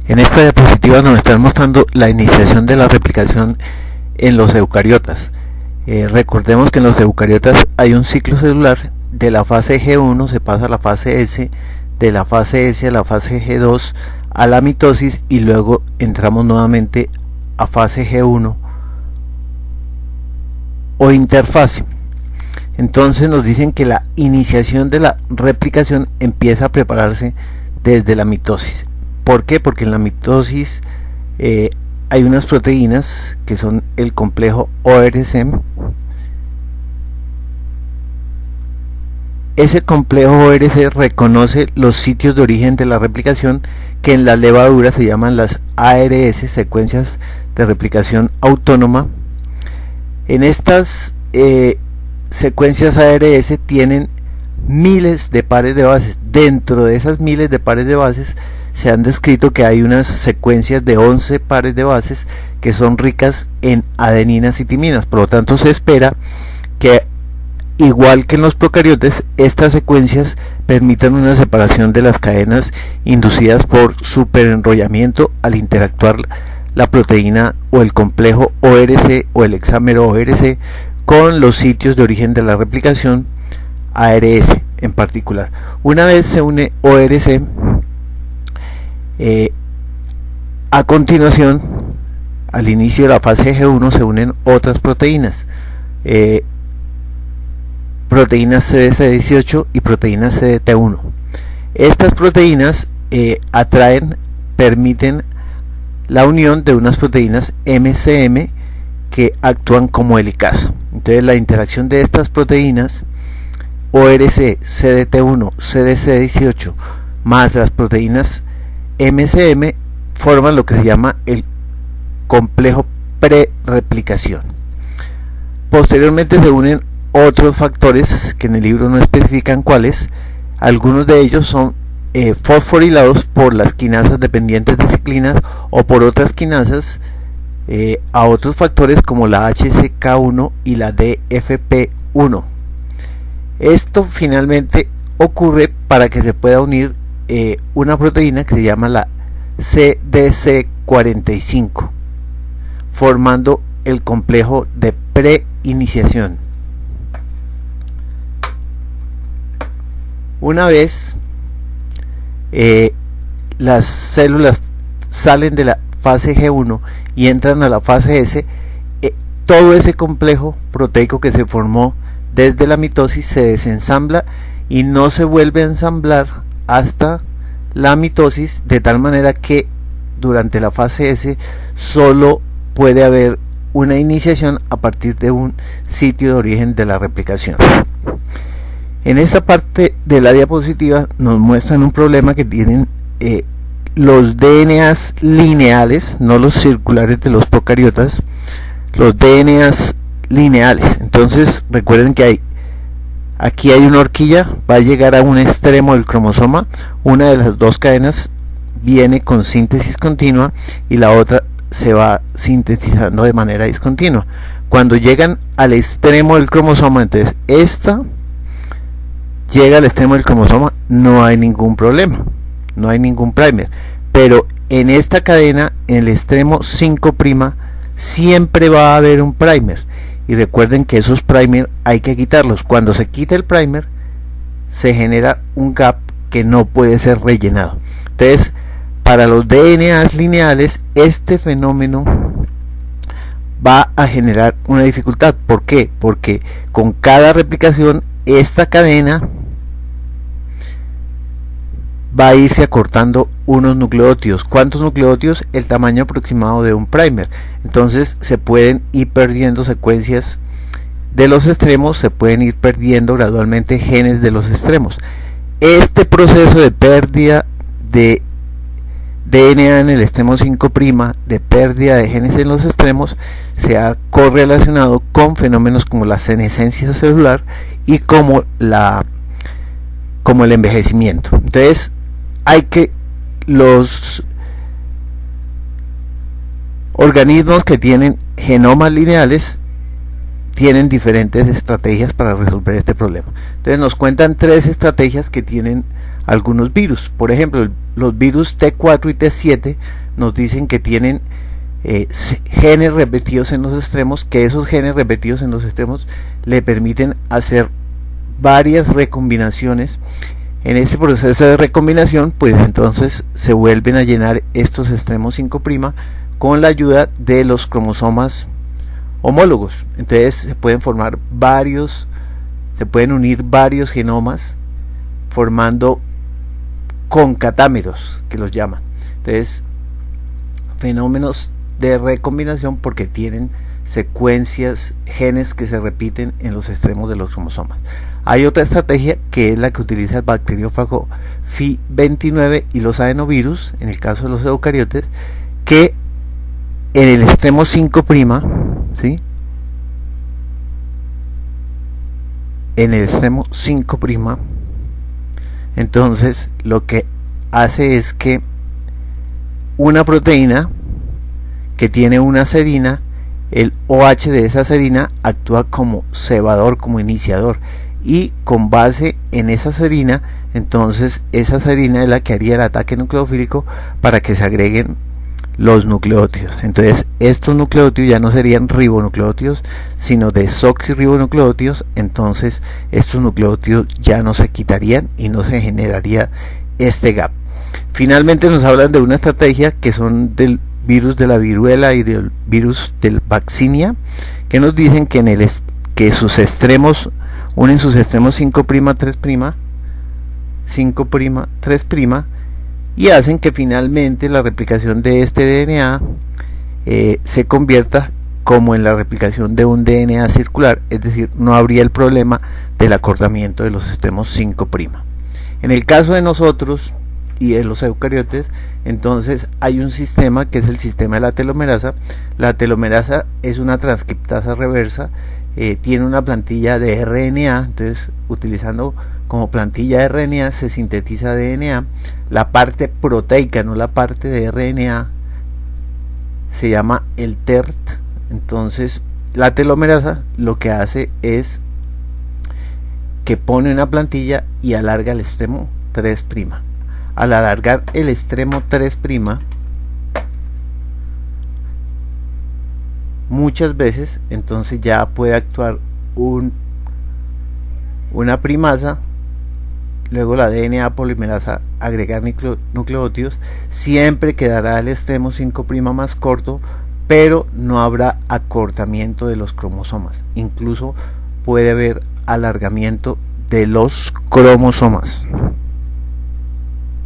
En esta diapositiva nos están mostrando la iniciación de la replicación en los eucariotas. Recordemos que en los eucariotas hay un ciclo celular. De la fase G1 se pasa a la fase S, de la fase S a la fase G2 a la mitosis, y luego entramos nuevamente a fase G1 o interfase. Entonces nos dicen que la iniciación de la replicación empieza a prepararse desde la mitosis. ¿Por qué? Porque en la mitosis hay unas proteínas que son el complejo ORC. Ese complejo ORC reconoce los sitios de origen de la replicación, que en las levaduras se llaman las ARS, secuencias de replicación autónoma. En estas secuencias ARS tienen miles de pares de bases. Dentro de esas miles de pares de bases se han descrito que hay unas secuencias de 11 pares de bases que son ricas en adeninas y timinas. Por lo tanto, se espera que, igual que en los procariotes, estas secuencias permitan una separación de las cadenas inducidas por superenrollamiento al interactuar la proteína o el complejo ORC o el hexámero ORC con los sitios de origen de la replicación ARS en particular. Una vez se une ORC, a continuación, al inicio de la fase G1 se unen otras proteínas, proteínas CDC18 y proteínas CDT1. Estas proteínas permiten la unión de unas proteínas MCM que actúan como helicasa. Entonces la interacción de estas proteínas ORC, CDT1, CDC18 más las proteínas MCM forman lo que se llama el complejo pre-replicación. Posteriormente se unen otros factores que en el libro no especifican cuáles. Algunos de ellos son fosforilados por las quinasas dependientes de ciclinas o por otras quinasas a otros factores como la HCK1 y la DFP1. Esto finalmente ocurre para que se pueda unir una proteína que se llama la CDC45, formando el complejo de preiniciación. Una vez las células salen de la fase G1 y entran a la fase S, todo ese complejo proteico que se formó desde la mitosis se desensambla y no se vuelve a ensamblar hasta la mitosis, de tal manera que durante la fase S solo puede haber una iniciación a partir de un sitio de origen de la replicación. En esta parte de la diapositiva nos muestran un problema que tienen los DNAs lineales, no los circulares de los procariotas, los DNAs lineales. Entonces recuerden que aquí hay una horquilla, va a llegar a un extremo del cromosoma, una de las dos cadenas viene con síntesis continua y la otra se va sintetizando de manera discontinua. Cuando llegan al extremo del cromosoma, entonces esta llega al extremo del cromosoma, no hay ningún problema, no hay ningún primer. Pero en esta cadena, en el extremo 5', siempre va a haber un primer. Y recuerden que esos primer hay que quitarlos. Cuando se quita el primer, se genera un gap que no puede ser rellenado. Entonces, para los DNAs lineales, este fenómeno va a generar una dificultad. ¿Por qué? Porque con cada replicación, esta cadena va a irse acortando unos nucleótidos. ¿Cuántos nucleótidos? El tamaño aproximado de un primer. Entonces se pueden ir perdiendo secuencias de los extremos, se pueden ir perdiendo gradualmente genes de los extremos. Este proceso de pérdida de DNA en el extremo 5', de pérdida de genes en los extremos, se ha correlacionado con fenómenos como la senescencia celular y como el envejecimiento. Entonces hay que los organismos que tienen genomas lineales tienen diferentes estrategias para resolver este problema. Entonces nos cuentan 3 estrategias que tienen algunos virus. Por ejemplo, los virus T4 y T7 nos dicen que tienen genes repetidos en los extremos, que esos genes repetidos en los extremos le permiten hacer varias recombinaciones. En este proceso de recombinación, pues entonces se vuelven a llenar estos extremos 5' con la ayuda de los cromosomas homólogos. Entonces se pueden formar se pueden unir varios genomas formando concatámeros, que los llaman. Entonces, fenómenos de recombinación porque tienen secuencias, genes que se repiten en los extremos de los cromosomas. Hay otra estrategia que es la que utiliza el bacteriófago Phi29 y los adenovirus, en el caso de los eucariotes, que en el extremo 5', ¿sí? En el extremo 5', entonces lo que hace es que una proteína que tiene una serina, el OH de esa serina actúa como cebador, como iniciador, y con base en esa serina, entonces esa serina es la que haría el ataque nucleofílico para que se agreguen los nucleótidos. Entonces estos nucleótidos ya no serían ribonucleótidos, sino desoxirribonucleótidos. Entonces estos nucleótidos ya no se quitarían y no se generaría este gap. Finalmente nos hablan de una estrategia que son del virus de la viruela y del virus del vaccinia, que nos dicen que que sus extremos unen sus extremos 5', 3', 5', 3', y hacen que finalmente la replicación de este DNA se convierta como en la replicación de un DNA circular, es decir, no habría el problema del acortamiento de los extremos 5'. En el caso de nosotros y de los eucariotes, entonces hay un sistema que es el sistema de la telomerasa. La telomerasa es una transcriptasa reversa, tiene una plantilla de RNA, entonces utilizando como plantilla de RNA se sintetiza DNA. La parte proteica, no la parte de RNA, se llama el TERT. Entonces la telomerasa lo que hace es que pone una plantilla y alarga el extremo 3'. Al alargar el extremo 3', muchas veces entonces ya puede actuar una primasa, luego la DNA polimerasa agregar nucleótidos. Siempre quedará el extremo 5' más corto, pero no habrá acortamiento de los cromosomas, incluso puede haber alargamiento de los cromosomas.